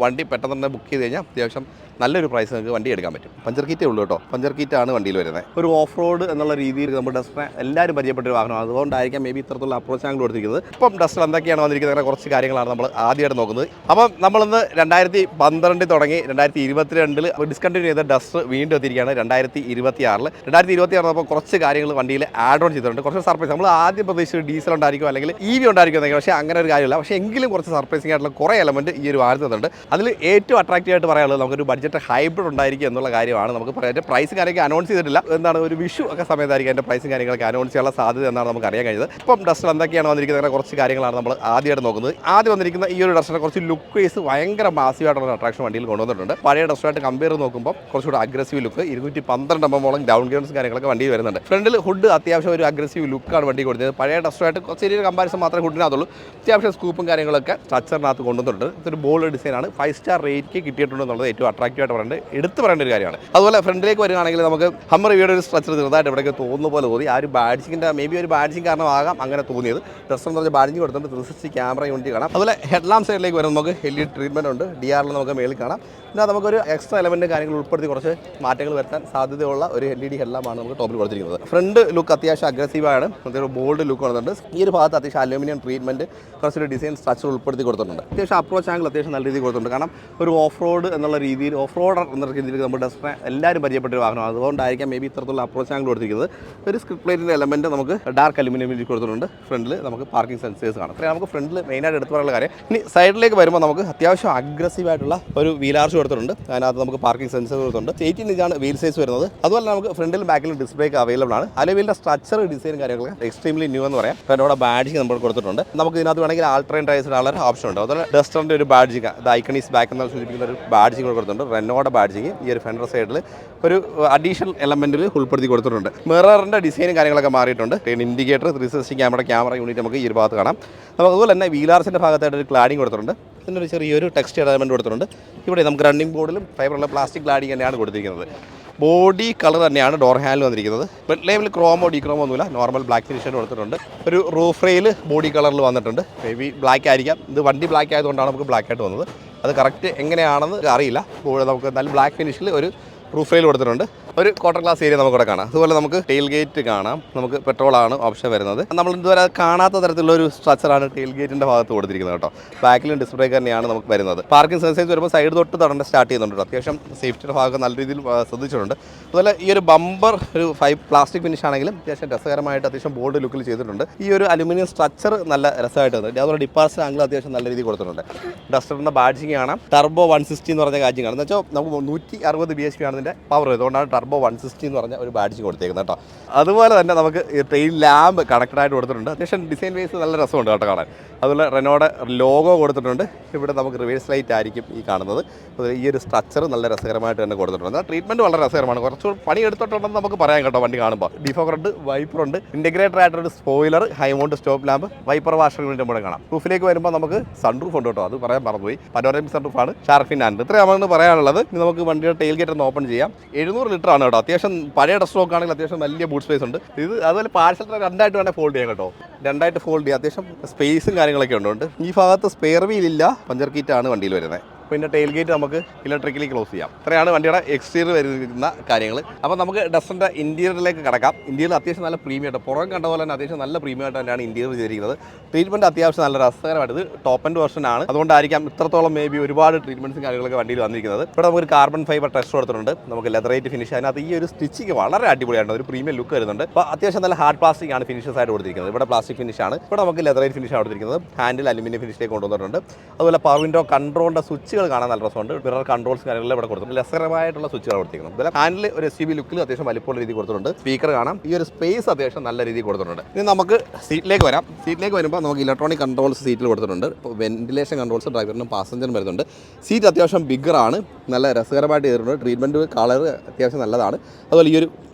വണ്ടി പെട്ടെന്ന് തന്നെ ബുക്ക് ചെയ്ത് കഴിഞ്ഞാൽ അത്യാവശ്യം നല്ലൊരു പ്രൈസ് നിങ്ങൾക്ക് വണ്ടി എടുക്കാൻ പറ്റും. പഞ്ചർ കിറ്റേ ഉള്ളൂ കേട്ടോ. പഞ്ചർ കിറ്റാണ് വണ്ടിയിൽ വരുന്നത്. ഒരു ഓഫ് റോഡ് എന്നുള്ള രീതിയിൽ നമ്മൾ ഡസ്റ്റർ എല്ലാവരും പരിചയപ്പെട്ടൊരു വാഹനമാണ്. അതുകൊണ്ടായിരിക്കാം മേ ബി ഇത്രത്തുള്ള അപ്രോച്ച് ആംഗിൾ കൊടുത്തിരിക്കുന്നത്. ഇപ്പം ഡസ്റ്റർ എന്തൊക്കെയാണ് വന്നിരിക്കുന്നത്, അങ്ങനെ കുറച്ച് കാര്യങ്ങളാണ് നമ്മൾ ആദ്യമായിട്ട് നോക്കുന്നത്. അപ്പം നമ്മളിന്ന് 2012 തുടങ്ങി 2022 ഡിസ്കണ്ടിന്യൂ ചെയ്ത ഡസ്റ്റർ വീണ്ടും എത്തിയിരിക്കുകയാണ് 2026. 2026 അപ്പോൾ കുറച്ച് കാര്യങ്ങൾ വണ്ടിയിൽ ആഡ് ഓൺ ചെയ്തിട്ടുണ്ട്. കുറച്ച് സർപ്രൈസ്. നമ്മൾ ആദ്യം പ്രതീക്ഷിച്ച് ഡീസൽ ഉണ്ടായിരിക്കും അല്ലെങ്കിൽ EV ഉണ്ടായിരിക്കും, പക്ഷേ അങ്ങനെ ഒരു കാര്യമില്ല. പക്ഷേ എങ്കിലും കുറച്ച് സർപ്രൈസിംഗ് ആയിട്ടുള്ള കുറേ എലമെന്റ് ഈ ഒരു വാഹനത്തിലുണ്ട്. അതിൽ ഏറ്റവും അട്രാക്റ്റീവ് ആയിട്ട് പറയാനുള്ളത് നമുക്കൊരു ബഡ്ജറ്റ് ഹൈബ്രിഡ് ഉണ്ടായിരിക്കും എന്നുള്ള കാര്യമാണ്. നമുക്ക് പറയാം പ്രൈസ് കാര്യമൊക്കെ അനൗൺസ് ചെയ്തിട്ടില്ല. എന്താണ് ഒരു വിഷു ഒക്കെ സമയത്തായിരിക്കും അതിൻ്റെ പ്രൈസും കാര്യങ്ങളൊക്കെ അനൗൺസ് ചെയ്യാനുള്ള സാധ്യത എന്നാണ് നമുക്ക് അറിയാൻ കഴിഞ്ഞത്. ഇപ്പം ഡസ്റ്റർ എന്തൊക്കെയാണ് വന്നിരിക്കുന്നത്, അങ്ങനെ കുറച്ച് കാര്യങ്ങളാണ് നമ്മൾ ആദ്യമായിട്ട് നോക്കുന്നത്. ആദ്യം വന്നിരിക്കുന്ന ഈ ഒരു ഡസ്റ്ററിനെ കുറച്ച് ലുക്ക് വൈസ് ഭയങ്കര മാസീവായിട്ടുള്ള അട്രാക്ഷൻ വണ്ടിയിൽ കൊണ്ടുവന്നിട്ടുണ്ട്. പഴയ ഡസ്റ്ററായിട്ട് കമ്പയർ നോക്കുമ്പോൾ കുറച്ചുകൂടെ aggressive look, 212 mm down gears കാര്യങ്ങളൊക്കെ വണ്ടിയിൽ വരുന്നുണ്ട്. ഫ്രണ്ടിൽ ഹുഡ് അത്യാവശ്യം ഒരു അഗ്രസീവ് ലുക്കാണ് വണ്ടി കൊടുത്തത്. പഴയ ഡസ്റ്ററായിട്ട് ചെറിയൊരു കമ്പാരിസൺ മാത്രമേ ഹുഡിനകത്തുള്ളൂ. അത്യാവശ്യം സ്കൂപ്പും കാര്യങ്ങളൊക്കെ സ്ട്രക്ചറിനകത്ത് കൊണ്ടുവന്നിട്ടുണ്ട്. ഇതൊരു ബോൾഡ് ഡിസൈനാണ്. 5 സ്റ്റാർ റേറ്റ് കിട്ടിയിട്ടുണ്ടെന്നുള്ളത് ഏറ്റവും അട്രാക്റ്റീവ് ആയിട്ട് പറയുന്നത് എടുത്ത് പറയേണ്ട ഒരു കാര്യമാണ്. അതുപോലെ ഫ്രണ്ടിലേക്ക് വരികയാണെങ്കിൽ നമുക്ക് ഹമ്മർ റിവിയുടെ ഒരു സ്ട്രക്ചർ ചെറുതായിട്ട് ഇവിടേക്ക് തോന്നുന്ന പോലെ തോന്നി. ആ ഒരു ബാഡ്ജിങ്ങിൻ്റെ മേ ബി ഒരു ബാഡ്ജിങ് കാരണമാകാം അങ്ങനെ തോന്നിയത്. ഡസ്റ്റർ എന്ന് പറഞ്ഞാൽ ബാഡ്ജിങ് കൊടുത്തിട്ട് 360 ക്യാമറ യൂണിറ്റ് കാണാം. അതുപോലെ ഹെഡ്ലാമ്പ് സൈഡിലേക്ക് വരുമ്പോൾ നമുക്ക് LED ട്രീറ്റ്മെൻറ്റ് ഉണ്ട്. DRL നമുക്ക് മേളിൽ കാണാം. എന്നാൽ നമുക്കൊരു എക്സ്ട്രാ എലമെൻറ്റ് കാര്യങ്ങൾ ഉൾപ്പെടുത്തി കുറച്ച് മാറ്റങ്ങൾ വരുത്താൻ സാധ്യതയുള്ള ഒരു LED ഹെഡ്ലാമ്പാണ് നമുക്ക് ടോപ്പിൽ കൊടുത്തിരിക്കുന്നത്. ഫ്രണ്ട് ലുക്ക് അത്യാവശ്യം അഗ്രസീവാണ്. ഒരു ബോൾഡ് ലുക്ക് വന്നിട്ടുണ്ട്. ഈ ഒരു ഭാഗത്ത് അത്യാവശ്യം അലൂമിനിയം ട്രീറ്റ്മെൻറ്റ് കുറച്ചൊരു ഡിസൈൻ സ്ട്രക്ചർ ഉൾപ്പെടുത്തി കൊടുത്തിട്ടുണ്ട്. അത്യാവശ്യം അപ്രോച്ച് ആംഗിൾ അത്യാവശ്യം നല്ല രീതിയിൽ കൊടുത്തിട്ടുണ്ട്. കാരണം ഒരു ഓഫ് റോഡ് എന്നുള്ള രീതിയിൽ ഓഫ് റോഡർ എന്ന രീതിയിൽ നമ്മൾ ഡസ്റ്റർ എല്ലാവരും പരിചയപ്പെട്ടൊരു വാഹനമാണ്. അതുകൊണ്ടായിരിക്കാം മേ ബി ഇത്രത്തുള്ള അപ്രോച്ച് ആംഗിൾ കൊടുത്തിരിക്കുന്നത്. ഒരു സ്ക്രിപ്റ്റ് പ്ലേറ്റിൻ്റെ എലമെൻറ്റ് നമുക്ക് ഡാർക്ക് അലൂമിനിയം കൊടുത്തിട്ടുണ്ട്. ഫ്രണ്ടിൽ നമുക്ക് പാർക്കിംഗ് സെൻസേഴ്സ് കാണാം. അത്രയും നമുക്ക് ഫ്രണ്ടിൽ മെയിനായിട്ട് എടുത്തു പറയാനുള്ള കാര്യം. ഇനി സൈഡിലേക്ക് വരുമ്പോൾ നമുക്ക് അത്യാവശ്യം അഗ്രസീവായിട്ടുള്ള ഒരു വീൽ ആർച്ച് കൊടുത്തിട്ടുണ്ട്. അതിനകത്ത് നമുക്ക് പാർക്കിംഗ് സെൻസർ കൊടുത്തിട്ടുണ്ട്. 18 ഇഞ്ചാണ് വീൽ സൈസ് വരുന്നത്. അതുപോലെ നമുക്ക് ഫ്രണ്ടിലും ബാക്കിലും ഡിസ്ക് ബ്രേക്ക് അവൈലബിൾ ആണ്. അലോവീലിൻ്റെ സ്ട്രക്ചർ ഡിസൈൻ കാര്യങ്ങളൊക്കെ എക്സ്ട്രീംലി ന്യൂ എന്ന് പറയാം. അതിനോട് ബാഡ്ജിങ് നമ്മൾ കൊടുത്തിട്ടുണ്ട്. നമുക്ക് ഇതിനകത്ത് വേണമെങ്കിൽ ആൾട്രൈൻ ഡ്രൈവ്സ് ഇടാനുള്ള ഓപ്ഷൻ ഉണ്ട്. അതുപോലെ ഡസ്റ്ററിൻ്റെ ഒരു ബാഡ്ജിങ്, ഐക്കണീസ് ബാക്ക് എന്ന് സൂചിപ്പിക്കുന്ന ഒരു ബാഡ്ജിങ് കൊടുത്തിട്ടുണ്ട്. റെനോയുടെ ബാഡ്ജിങ് ഈ ഒരു ഫെൻഡർ സൈഡിൽ ഒരു അഡീഷണൽ എലമെൻറ്റിൽ ഉൾപ്പെടുത്തി കൊടുത്തിട്ടുണ്ട്. മിററിൻ്റെ ഡിസൈനും കാര്യങ്ങളൊക്കെ മാറിയിട്ടുണ്ട്. ഇൻഡിക്കേറ്റർ 360 ക്യാമറ യൂണിറ്റ് നമുക്ക് ഈ ഒരു ഭാഗത്ത് കാണാം. നമുക്ക് അതുപോലെ തന്നെ വീലാർസിൻ്റെ ഭാഗത്തായിട്ട് ഒരു ക്ലാഡിങ് കൊടുത്തിട്ടുണ്ട്. ഇതിനൊരു ചെറിയൊരു ടെക്സ്റ്റ് എലമെൻറ്റ് കൊടുത്തിട്ടുണ്ട്. ഇവിടെ നമുക്ക് റണ്ണിംഗ് ബോർഡിലും ഫൈബറുള്ള പ്ലാസ്റ്റിക് ക്ലാഡിങ് തന്നെയാണ് കൊടുത്തിരിക്കുന്നത്. ബോഡി കളർ തന്നെയാണ് ഡോർ ഹാൻഡിൽ വന്നിരിക്കുന്നത്. ബെഡ് ലേബിൽ ക്രോമോ ഡീക്രോമോ ഒന്നുമില്ല, നോർമൽ ബ്ലാക്ക് ഫിനിഷ് കൊടുത്തിട്ടുണ്ട്. ഒരു റൂഫ് റെയിൽ ബോഡി കളറിൽ വന്നിട്ടുണ്ട്. മേ ബി ബ്ലാക്ക് ആയിരിക്കാം. ഇത് വണ്ടി ബ്ലാക്ക് ആയതുകൊണ്ടാണ് നമുക്ക് ബ്ലാക്ക് ആയിട്ട് വന്നത്. അത് കറക്റ്റ് എങ്ങനെയാണെന്ന് അറിയില്ല. നമുക്ക് നല്ല ബ്ലാക്ക് ഫിനിഷിൽ ഒരു റൂഫ് റെയിൽ കൊടുത്തിട്ടുണ്ട്. ഒരു ക്വാർട്ടർ ഗ്ലാസ് ഏരിയ നമുക്കിവിടെ കാണാം. അതുപോലെ നമുക്ക് ടെയിൽ ഗേറ്റ് കാണാം. നമുക്ക് പെട്രോളാണ് ഓപ്ഷൻ വരുന്നത്. നമ്മൾ ഇതുവരെ കാണാത്ത തരത്തിലുള്ള ഒരു സ്ട്രക്ചറാണ് ടെയിൽ ഗേറ്റിൻ്റെ ഭാഗത്ത് കൊടുത്തിരിക്കുന്നത് കേട്ടോ. ബാക്കിലും ഡിസ്ക് ബ്രേക്ക് തന്നെയാണ് നമുക്ക് വരുന്നത്. പാർക്കിംഗ് സെൻസേഴ്സ് വരുമ്പോൾ സൈഡ് തൊട്ട് തുടങ്ങി സ്റ്റാർട്ട് ചെയ്യുന്നുണ്ട്. അത്യാവശ്യം സേഫ്റ്റിയുടെ ഭാഗം നല്ല രീതിയിൽ ശ്രദ്ധിച്ചിട്ടുണ്ട്. അതുപോലെ ഈ ഒരു ബമ്പർ ഒരു പ്ലാസ്റ്റിക് ഫിനിഷ് ആണെങ്കിലും അത്യാവശ്യം രസകരമായിട്ട് അത്യാവശ്യം ബോൾഡ് ലുക്കിൽ ചെയ്തിട്ടുണ്ട്. ഈ ഒരു അലുമിനിയം സ്ട്രക്ചർ നല്ല രസമായിട്ട് വന്നിട്ടുണ്ട്. അതുപോലെ ഡിപ്പാർച്ചർ ആംഗിൾ അത്യാവശ്യം നല്ല രീതിയിൽ കൊടുത്തിട്ടുണ്ട്. ഡസ്റ്ററിൻ്റെ ബാഡ്ജിങ് കാണാം. ടർബോ 160 എന്ന് പറഞ്ഞ ബാഡ്ജിങ് ആണ്. എന്ന് വെച്ചാൽ നമുക്ക് 160 BHP ആണ് ഇതിൻ്റെ പവർ. അതുകൊണ്ടാണ് ടർബോ 160 എന്ന് പറഞ്ഞ ഒരു ബാഡ്ജിങ് കൊടുത്തേക്കുന്നത് കേട്ടോ. അതുപോലെ തന്നെ നമുക്ക് ടെയിൽ ലാമ്പ് കണക്റ്റഡ് ആയിട്ട് കൊടുത്തിട്ടുണ്ട്. അത്യാവശ്യം ഡിസൈൻ വൈസ് നല്ല രസമുണ്ട് കേട്ടോ കാണാൻ. അതുപോലെ റെനോയുടെ ലോഗോ കൊടുത്തിട്ടുണ്ട്. ഇവിടെ നമുക്ക് റിവേഴ്സ് ലൈറ്റ് ആയിരിക്കും ഈ കാണുന്നത്. ഈ ഒരു സ്ട്രക്ചർ നല്ല രസകരമായിട്ട് തന്നെ കൊടുത്തിട്ടുണ്ട്. ട്രീറ്റ്മെൻറ്റ് വളരെ രസകരമാണ്. കുറച്ചുകൂടി പണി എടുത്തിട്ടുണ്ടെന്ന് നമുക്ക് പറയാം കേട്ടോ. വണ്ടി കാണുമ്പോൾ ഡിഫോഗറുണ്ട്, വൈപ്പറുണ്ട്, ഇൻറ്റഗ്രേറ്റർ ആയിട്ടൊരു spoiler, high mount stop lamp, wiper washer unit കൂടെ കാണാം. റൂഫിലേക്ക് വരുമ്പോൾ നമുക്ക് സൺറൂഫ് ഉണ്ട് കേട്ടോ. അത് പറയാൻ മറന്നുപോയി. പനോരമിക് സൺറൂഫാണ്. ഷാർഫിൻ ആൻഡ് ഇത്രയാണ് പറയാനുള്ളത്. ഇനി നമുക്ക് വണ്ടിയുടെ ടെയിൽ ഗേറ്റ് ഒന്ന് ഓപ്പൺ ചെയ്യാം. 700 ലിറ്റർ ആണ് കേട്ടോ. അത്യാവശ്യം പഴയ ഡസ്റ്റർ ആണെങ്കിൽ അത്യാവശ്യം വലിയ ബൂട്ട് സ്പേസ് ഉണ്ട്. ഇത് അതുപോലെ പാർസൽ രണ്ടായിട്ട് വേണേൽ ഫോൾഡ് ചെയ്യാം കേട്ടോ. രണ്ടായിട്ട് ഫോൾഡ് ചെയ്യാം. അത്യാവശ്യം സ്പേസും കാര്യങ്ങളൊക്കെ ഉണ്ട്. ഈ ഭാഗത്ത് സ്പെയർ വീൽ ഇല്ല. പഞ്ചർ കിറ്റാണ് വണ്ടിയിൽ വരുന്നത്. പിന്നെ ടെയിൽ ഗേറ്റ് നമുക്ക് ഇലക്ട്രിക്കലി ക്ലോസ് ചെയ്യാം. ഇത്രയാണ് വണ്ടിയുടെ എക്സ്റ്റീരിയർ വരുന്ന കാര്യങ്ങൾ. അപ്പോൾ നമുക്ക് ഡസ്റ്ററിൻ്റെ ഇൻറ്റീരിയറിലേക്ക് കിടക്കാം. ഇൻറ്റീരിയർ അത്യാവശ്യം നല്ല പ്രീമിയം ആയിട്ട്, പുറം കണ്ട പോലെ തന്നെ അത്യാവശ്യം നല്ല പ്രീമിയം ആയിട്ട് തന്നെയാണ് ഇൻറ്റീരിയർ ചെയ്തിരിക്കുന്നത്. ട്രീറ്റ്മെൻറ്റ് അത്യാവശ്യം നല്ല രസകരമായിട്ട്. ഇത് ടോപ്പ് ആൻഡ് വെർഷൻ ആണ്. അതുകൊണ്ടായിരിക്കാം ഇത്രത്തോളം മേ ബി ഒരുപാട് ട്രീറ്റ്മെൻറ്റ്സും കാര്യങ്ങളൊക്കെ വണ്ടിയിൽ വന്നിരിക്കുന്നത്. ഇവിടെ നമുക്കൊരു കാർബൺ ഫൈബർ ടെസ്റ്റ് കൊടുത്തിട്ടുണ്ട്. നമുക്ക് ലെതറേറ്റ് ഫിനിഷ്. അതിനകത്ത് ഈ ഒരു സ്റ്റിച്ചിങ് വളരെ അടിപൊളിയാണ്. ഒരു പ്രീമിയം ലുക്ക് വരുന്നുണ്ട്. അപ്പോൾ അത്യാവശ്യം നല്ല ഹാർഡ് പ്ലാസ്റ്റിക് ആണ് ഫിനിഷസ് ആയിട്ട് കൊടുത്തിരിക്കുന്നത്. ഇവിടെ പ്ലാസ്റ്റിക് ഫിനിഷാണ്. ഇവിടെ നമുക്ക് ലെതറേറ്റ് ഫിനിഷ് ആണ് കൊടുത്തിരിക്കുന്നത്. ഹാൻഡിൽ അലുമിനിയം ഫിനിഷിലേക്ക് കൊണ്ടുവന്നിട്ടുണ്ട്. അതുപോലെ പവർ വിൻഡോ കൺട്രോളിൻ്റെ സ്വിച്ചുകൾ കാണാൻ നല്ല രസമുണ്ട്. മിറർ കൺട്രോൾസ് കാര്യങ്ങളെല്ലാം ഇവിടെ കൊടുത്തിട്ടുണ്ട്. രസകരമായിട്ടുള്ള സ്വിച്ചുകൾ കൊടുത്തിരിക്കുന്നത്. അതുപോലെ ഹാൻഡിൽ ഒരു SUV ലുക്കിൽ അത്യാവശ്യം വലിപ്പമുള്ള രീതിയിൽ കൊടുത്തിട്ടുണ്ട്. സ്പീക്കർ കാണാം. ഈ ഒരു സ്പേസ് അത്യാവശ്യം നല്ല രീതിയിൽ കൊടുത്തിട്ടുണ്ട്. ഇനി നമുക്ക് സീറ്റിലേക്ക് വരാം. സീറ്റിലേക്ക് വരുമ്പോൾ നമുക്ക് ഇലക്ട്രോണിക് കൺട്രോൾസ് സീറ്റിൽ കൊടുത്തിട്ടുണ്ട്. ഇപ്പോൾ വെന്റിലേഷൻ കൺട്രോൾസ് ഡ്രൈവറിനും പാസഞ്ചറിനും വരുന്നുണ്ട്. സീറ്റ് അത്യാവശ്യം ബിഗറാണ്. നല്ല രസകരമായിട്ട് ചെയ്തിട്ടുണ്ട്. ട്രീറ്റ്മെൻറ്റ് കളർ അത്യാവശ്യം നല്ലതാണ്. അതുപോലെ ഈ ഒരു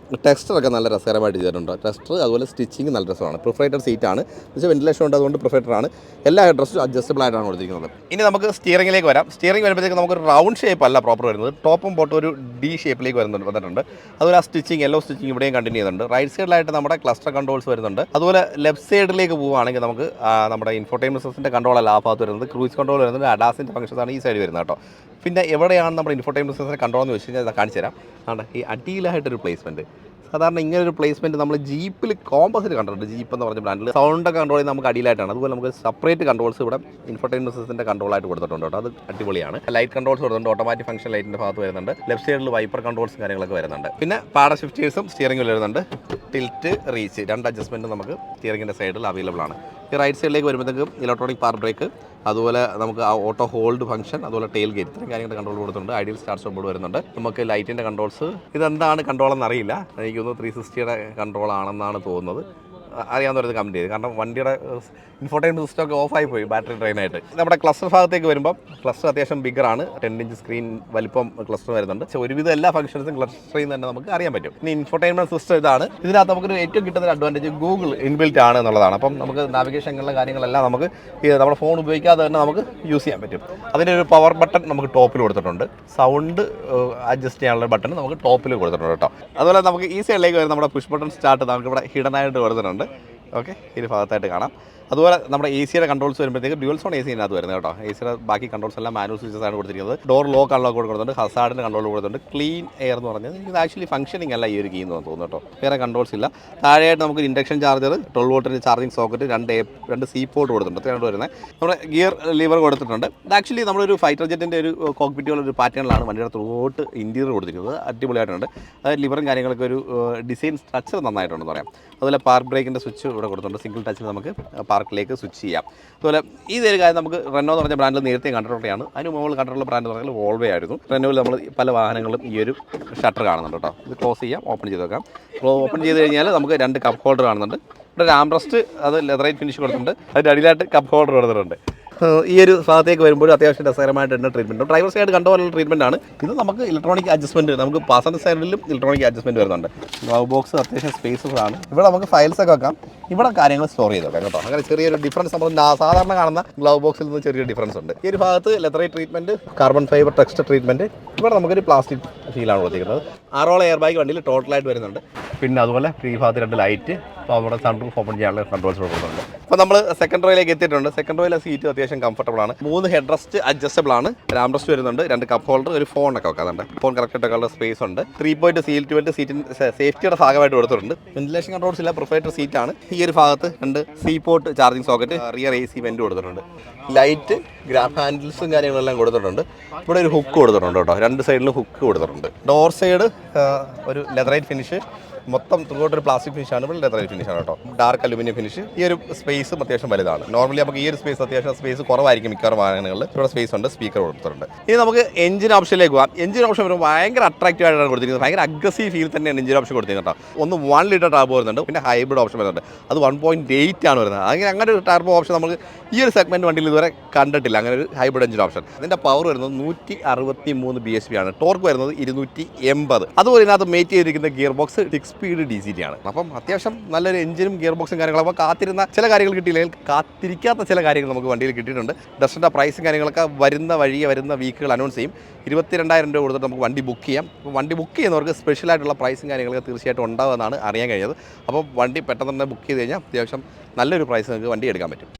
ടെക്സ്റ്ററൊക്കെ നല്ല രസകരമായിട്ട് ചെയ്തിട്ടുണ്ട്. ടെക്സ്റ്റർ അതുപോലെ സ്റ്റിച്ചിങ് നല്ല രസമാണ്. പ്രിഫറേറ്റഡ് സീറ്റാണ്, എന്നുവെച്ചാൽ വെന്റിലേഷൻ ഉണ്ട്, അതുകൊണ്ട് പ്രിഫറേറ്ററാണ്. എല്ലാ ഹെഡ് റെസ്റ്റും അഡ്ജസ്റ്റബിൾ ആയിട്ടാണ് കൊടുത്തിരിക്കുന്നത്. ഇനി നമുക്ക് സ്റ്റിയറിംഗിലേക്ക് വരാം. സ്റ്റിയറിംഗ് വരുമ്പോഴത്തേക്ക് നമുക്കൊരു റൗണ്ട് ഷേപ്പ് അല്ല പ്രോപ്പർ വരുന്നത്, ടോപ്പും ബോട്ടും ഒരു ഡി ഷേപ്പിലേക്ക് വന്നിട്ടുണ്ട്. അതുപോലെ ആ സ്റ്റിച്ചിങ് യെല്ലോ സ്റ്റിച്ചിങ് ഇവിടെയും കണ്ടിന്യൂ ചെയ്യുന്നുണ്ട്. റൈറ്റ് സൈഡിലായിട്ട് നമ്മുടെ ക്ലസ്റ്റർ കൺട്രോൾസ് വരുന്നുണ്ട്. അതുപോലെ ലെഫ്റ്റ് സൈഡിലേക്ക് പോവുകയാണെങ്കിൽ നമുക്ക് നമ്മുടെ ഇൻഫോർടൈൻമെന്റ് സിസ്റ്റത്തിന്റെ കൺട്രോൾ അല്ല ആ ഭാഗത്ത് വരുന്നത്, ക്രൂസ് കൺട്രോൾ വരുന്നത്, അഡാസിന്റെ ഫംഗ്ഷൻസ് ആണ് ഈ സൈഡ് വരുന്നത് കേട്ടോ. പിന്നെ എവിടെയാണ് നമ്മുടെ ഇൻഫോർടൈൻമെന്റ് സിസ്റ്റത്തിന്റെ കൺട്രോൾ എന്ന് വെച്ച് കഴിഞ്ഞാൽ കാണിച്ചു തരാം. ആണ് ഈ അടിയിലായിട്ടൊരു പ്ലേസ്മെന്റ്. സാധാരണ ഇങ്ങനെ ഒരു പ്ലേസ്മെന്റ് നമ്മൾ ജീപ്പിൽ കോമ്പസിൽ കണ്ടിട്ടുണ്ട്. ജീപ്പ് എന്ന് പറഞ്ഞ ബ്രാൻഡിൽ സൗണ്ടൊക്കെ കൺട്രോൾ ചെയ്യുന്നത് നമുക്ക് അടിയിലായിട്ടാണ്. അതുപോലെ നമുക്ക് സെപ്പറേറ്റ് കൺട്രോൾസ് ഇവിടെ ഇൻഫോർടൈൻമെന്റ് സിസ്റ്റത്തിന്റെ കൺട്രോളായിട്ട് കൊടുത്തിട്ടുണ്ട് കേട്ടോ. അത് അടിപൊളിയാണ്. ലൈറ്റ് കൺട്രോൾസ് വരുന്നുണ്ട്, ഓട്ടോമാറ്റിക് ഫംഗ്ഷൻ ലൈറ്റിന്റെ ഭാഗത്ത് വരുന്നുണ്ട്. ലെഫ്റ്റ് സൈഡിൽ വൈപ്പർ കൺട്രോൾസും കാര്യങ്ങളൊക്കെ വരുന്നുണ്ട്. പിന്നെ പാഡ ഷിഫ്റ്റേഴ്സും സ്റ്റിയറിംഗിൽ വരുന്നുണ്ട്. ടിൽറ്റ് റീച്ച് 2 അഡ്ജസ്റ്റ്മെന്റ് നമുക്ക് സ്റ്റിയറിംഗിന്റെ സൈഡിൽ അവൈലബിൾ ആണ്. ഈ റൈറ്റ് സൈഡിലേക്ക് വരുമ്പോഴത്തേക്കും ഇലക്ട്രോണിക് പാർക്ക് ബ്രേക്ക്, അതുപോലെ നമുക്ക് ആ ഓട്ടോ ഹോൾഡ് ഫംഗ്ഷൻ, അതുപോലെ ടെയിൽ ഗേറ്റ്, ഇത്രയും കാര്യങ്ങളുടെ കൺട്രോൾ കൊടുത്തിട്ടുണ്ട്. ഐഡിയൽ സ്റ്റാർട്ട് സ്റ്റോപ്പ് ബോർഡ് വരുന്നുണ്ട്. നമുക്ക് ലൈറ്റിൻ്റെ കൺട്രോൾസ്, ഇതെന്താണ് കൺട്രോൾ എന്നറിയില്ല, എനിക്ക് തോന്നുന്നു 360യുടെ കൺട്രോൾ ആണെന്നാണ് തോന്നുന്നത്. അറിയാവുന്നവരത് കമൻറ്റ് ചെയ്ത്, കാരണം വണ്ടിയുടെ ഇൻഫോർടൈൻമെന്റ് സിസ്റ്റം ഒക്കെ ഓഫായി പോയി ബാറ്ററി ഡ്രെയിനായിട്ട്. നമ്മുടെ ക്ലസ്റ്റർ ഭാഗത്തേക്ക് വരുമ്പോൾ ക്ലസ്റ്റർ അത്യാവശ്യം ബിഗറാണ്, 10 ഇഞ്ച് സ്ക്രീൻ വലിപ്പം ക്ലസ്റ്റർ വരുന്നുണ്ട്. പക്ഷേ ഒരുവിധം എല്ലാ ഫംഗ്ഷൻസും ക്ലസ്റ്ററിൽ നിന്ന് തന്നെ നമുക്ക് അറിയാൻ പറ്റും. ഇനി ഇൻഫോർടൈൻമെന്റ് സിസ്റ്റം ഇതാണ്. ഇതിനകത്ത് നമുക്കൊരു ഏറ്റവും കിട്ടുന്ന ഒരു അഡ്വാൻറ്റേജ് ഗൂഗിൾ ഇൻബിൽറ്റ് ആണ് എന്നുള്ളതാണ്. അപ്പം നമുക്ക് നാവിഗേഷനുള്ള കാര്യങ്ങളെല്ലാം നമുക്ക് നമ്മുടെ ഫോൺ ഉപയോഗിക്കാതെ തന്നെ നമുക്ക് യൂസ് ചെയ്യാൻ പറ്റും. അതിൻ്റെ ഒരു പവർ ബട്ടൺ നമുക്ക് ടോപ്പിൽ കൊടുത്തിട്ടുണ്ട്. സൗണ്ട് അഡ്ജസ്റ്റ് ചെയ്യാനുള്ള ബട്ടൺ നമുക്ക് ടോപ്പിൽ കൊടുത്തിട്ടുണ്ട് കേട്ടോ. അതുപോലെ നമുക്ക് ഈ സൈഡിലേക്ക് വരുന്ന നമ്മുടെ പുഷ് ബട്ടൺ സ്റ്റാർട്ട് നമുക്ക് ഇവിടെ ഹിഡൻ ആയിട്ട് കൊടുത്തിട്ടുണ്ട്. ഓക്കെ, ഈ ഭാഗത്തായിട്ട് കാണാം. അതുപോലെ നമ്മുടെ എ സിയുടെ കൺട്രോൾസ് വരുമ്പോഴത്തേക്ക് ഡ്യുവൽ സോൺ എ സി ഇതിനകത്ത് വരുന്നത് കേട്ടോ. എ സിയുടെ ബാക്കി കൺട്രോൾസ് എല്ലാം മാനുവൽ സ്വിച്ചസ് ആണ് കൊടുത്തിരിക്കുന്നത്. ഡോർ ലോക്ക് അൺലോക്ക് കൊടുക്കുന്നുണ്ട്, ഹസാർഡിൻ്റെ കൺട്രോൾ കൊടുക്കുന്നുണ്ട്. ക്ലീൻ എയർ എന്ന് പറഞ്ഞാൽ ഇത് ആക്ച്വലി ഫംഗ്ഷനിങ് അല്ല ഈ ഒരു കീ എന്ന് തോന്നുന്നു കേട്ടോ. വേറെ കൺട്രോൾസ് ഇല്ല. താഴെയായിട്ട് നമുക്ക് ഇൻഡക്ഷൻ ചാർജർ, 12 വോൾട്ടിൻ്റെ ചാർജിങ് സോക്കറ്റ്, 2 സി പോർട്ട് കൊടുത്തിട്ടുണ്ട്. ഇത്രയാണ് വരുന്നത്. നമ്മുടെ ഗിയർ ലിവർ കൊടുത്തിട്ടുണ്ട്. ഇത് ആക്ച്വലി നമ്മളൊരു ഫൈറ്റർ ജെറ്റിൻ്റെ ഒരു കോക്പിറ്റുള്ള ഒരു പാറ്റേണിലാണ് വണ്ടിയുടെ ത്രൂഔട്ട് ഇൻറ്റീരിയർ കൊടുത്തിരിക്കുന്നത്. അടിപൊളിയായിട്ടുണ്ട്. അതായത് ലിവറും കാര്യങ്ങളൊക്കെ ഒരു ഡിസൈൻ സ്ട്രക്ചർ നന്നായിട്ടുണ്ടെന്ന് പറയാം. അതുപോലെ പാർക്ക് ബ്രേക്കിൻ്റെ സ്വിച്ച് ഇവിടെ കൊടുത്തിട്ടുണ്ട്. സിംഗിൾ ടച്ചിൽ നമുക്ക് പാർക്കിലേക്ക് സ്വിച്ച് ചെയ്യാം. അതുപോലെ ഇതൊരു കാര്യം നമുക്ക് റെനോ എന്ന് പറഞ്ഞ ബ്രാൻഡിൽ നേരത്തെ കണ്ടിട്ടുള്ളതാണ്. അതിന് മുകളിൽ കണ്ടിട്ടുള്ള ബ്രാൻഡ് എന്ന് പറഞ്ഞാൽ വോൾവോ ആയിരുന്നു. റെനോയിൽ നമ്മൾ പല വാഹനങ്ങളും ഈ ഒരു ഷട്ടർ കാണുന്നുണ്ട് കേട്ടോ. ഇത് ക്ലോസ് ചെയ്യാം, ഓപ്പൺ ചെയ്ത് വെക്കാം. ഓപ്പൺ ചെയ്ത് കഴിഞ്ഞാൽ നമുക്ക് 2 കപ്പ് ഹോൾഡർ കാണുന്നുണ്ട്. ഇവിടെ ഒരു ആംബ്രസ്റ്റ്, അത് ലെതറൈറ്റ് ഫിനിഷ് കൊടുത്തിട്ടുണ്ട്. അതിൻ്റെ അടിയിലായിട്ട് കപ്പ് ഹോൾഡർ കൊടുത്തിട്ടുണ്ട്. ഈ ഒരു ഭാഗത്തേക്ക് വരുമ്പോൾ അത്യാവശ്യം രസകരമായിട്ട് തന്നെ ട്രീറ്റ്മെൻറ്റ്, ഡ്രൈവർ സൈഡ് കണ്ട പോലുള്ള ട്രീറ്റ്മെൻറ്റ് ആണ്. ഇത് നമുക്ക് ഇലക്ട്രോണിക് അഡ്ജസ്റ്റ്മെൻറ്റ്, നമുക്ക് പാസഞ്ചർ സൈഡിലും ഇലക്ട്രോണിക് അഡ്ജസ്റ്റ്മെൻറ്റ് വരുന്നുണ്ട്. ഗ്ലൗ ബോക്സ് അത്യാവശ്യം സ്പേസസ് ആണ്. ഇവിടെ നമുക്ക് ഫയൽസ് ഒക്കെ വെക്കാം, ഇവിടെ കാര്യങ്ങൾ സ്റ്റോർ ചെയ്ത് വെക്കാം കേട്ടോ. അങ്ങനെ ചെറിയൊരു ഡിഫറൻസ് നമ്മൾ സാധാരണ കാണുന്ന ഗ്ലൗ ബോക്സിൽ നിന്ന് ചെറിയൊരു ഡിഫറൻസ് ഉണ്ട്. ഈ ഒരു ഭാഗത്ത് leatherette treatment, carbon fibre texture treatment, ഇവിടെ നമുക്കൊരു പ്ലാസ്റ്റിക് ഫീലാണ് കൊടുത്തിരിക്കുന്നത്. 6 എയർ ബാഗ് വണ്ടിയിൽ ടോട്ടലായിട്ട് വരുന്നുണ്ട്. പിന്നെ അതുപോലെ ഈ ഭാഗത്ത് 2 ലൈറ്റ്, അപ്പോൾ നമ്മുടെ സൺ റൂഫ് ഓപ്പൺ ചെയ്യാനുള്ള കൺട്രോൾസ് കൊടുക്കുന്നുണ്ട്. അപ്പോൾ നമ്മൾ സെക്കൻഡ് റോയിലേക്ക് എത്തിയിട്ടുണ്ട്. സെക്കൻഡ് റോയിലെ സീറ്റ് അത്യാവശ്യം കംഫർട്ടബിൾ ആണ്. 3 ഹെഡ് റെസ്റ്റ് അഡ്ജസ്റ്റബിൾ ആണ്. ആംറസ്റ്റ് വരുന്നുണ്ട്, 2 കപ്പ് ഹോൾഡർ, ഒരു ഫോണൊക്കെ വെക്കാറുണ്ട്. ഫോൺ കറക്റ്റായിട്ടുള്ള സ്പേസ് ഉണ്ട്. 3 പോയിന്റ് സീറ്റ് ബെൽറ്റ് സീറ്റിന് സേഫ്റ്റിയുടെ ഭാഗമായിട്ട് കൊടുത്തിട്ടുണ്ട്. വെന്റിലേഷൻ കൺട്രോൾസ് ഇല്ല, പ്രിഫറേറ്റഡ് സീറ്റാണ്. ഈ ഒരു ഭാഗത്ത് 2 C port charging socket, rear AC went കൊടുത്തിട്ടുണ്ട്. ലൈറ്റ്, ഗ്രാബ് ഹാൻഡിൽസും കാര്യങ്ങളെല്ലാം കൊടുത്തിട്ടുണ്ട്. ഇവിടെ ഒരു ഹുക്ക് കൊടുത്തിട്ടുണ്ട് കേട്ടോ, 2 സൈഡിലും ഹുക്ക് കൊടുത്തിട്ടുണ്ട്. ഡോർ സൈഡ് ഒരു ലെതറൈറ്റ് ഫിനിഷ്, മൊത്തം ത്രൂഔട്ട് പ്ലാസ്റ്റിക് ഫിനിഷാണ്, ഇവിടെ ലെതറൈറ്റ് ഫിനിഷാണ് കേട്ടോ. Dark aluminium finish. ഈ ഒരു സ്പേസും അത്യാവശ്യം വലുതാണ്. നോർമലി നമുക്ക് ഈ ഒരു സ്പേസ് അത്യാവശ്യം സ്പേസ് കുറവായിരിക്കും മിക്കവാറും വാഹനങ്ങളിൽ. ഇവിടെ സ്പേസ് ഉണ്ട്, സ്പീക്കർ കൊടുത്തിട്ടുണ്ട്. ഇനി നമുക്ക് എഞ്ചിൻ ഓപ്ഷനിലേക്ക് പോകാം. എഞ്ചിൻ ഓപ്ഷൻ വരുമ്പോൾ ഭയങ്കര അട്രാക്റ്റീവ് ആയിട്ടാണ് കൊടുത്തിരിക്കുന്നത്. ഭയങ്കര അഗ്രസീവ് ഫീൽ തന്നെയാണ് എഞ്ചിൻ ഓപ്ഷൻ കൊടുത്തിരിക്കുന്നത് കേട്ടോ. ഒന്ന് 1 ലിറ്റർ ടാർബോ വരുന്നുണ്ട്, പിന്നെ ഹൈബ്രിഡ് ഓപ്ഷൻ വരുന്നുണ്ട്. അത് 1.8 ആണ് വരുന്നത്. അങ്ങനെ ഒരു ടാർബോ ഓപ്ഷൻ നമുക്ക് ഈ ഒരു സെഗ്മെന്റ് വണ്ടിയിൽ ഇതുവരെ കണ്ടിട്ടില്ല, അങ്ങനെ ഒരു ഹൈബ്രിഡ് എഞ്ചിൻ ഓപ്ഷൻ. ഇതിന്റെ പവർ വരുന്നത് 163 bhp ആണ്. ടോർക്ക് വരുന്നത് 280. അതുപോലെ ഇതിനകത്ത് മേറ്റ് ചെയ്തിരിക്കുന്ന ഗിയർ ബോക്സ് 6 സ്പീഡ് DCT ആണ്. അപ്പം അത്യാവശ്യം നല്ലൊരു എഞ്ചിനും ഗിയർ ബോക്സും കാര്യങ്ങളും. അപ്പോൾ കാത്തിരുന്ന ചില കാര്യങ്ങൾ കിട്ടിയില്ലെങ്കിൽ കാത്തിരിക്കാത്ത ചില കാര്യങ്ങൾ നമുക്ക് വണ്ടിയിൽ കിട്ടിയിട്ടുണ്ട്. ഡസ്റ്ററിൻ്റെ പ്രൈസും കാര്യങ്ങളൊക്കെ വരുന്ന വീക്കുകൾ അനൗൺസ് ചെയ്യും. 22,000 രൂപ കൊടുത്തിട്ട് നമുക്ക് വണ്ടി ബുക്ക് ചെയ്യാം. അപ്പോൾ വണ്ടി ബുക്ക് ചെയ്യുന്നവർക്ക് സ്പെഷ്യലായിട്ടുള്ള പ്രൈസും കാര്യങ്ങളൊക്കെ തീർച്ചയായിട്ടും ഉണ്ടാകുമെന്നാണ് അറിയാൻ കഴിഞ്ഞത്. അപ്പോൾ വണ്ടി പെട്ടെന്ന് തന്നെ ബുക്ക് ചെയ്ത് കഴിഞ്ഞാൽ അത്യാവശ്യം നല്ലൊരു പ്രൈസ് നിങ്ങൾക്ക് വണ്ടി എടുക്കാൻ പറ്റും.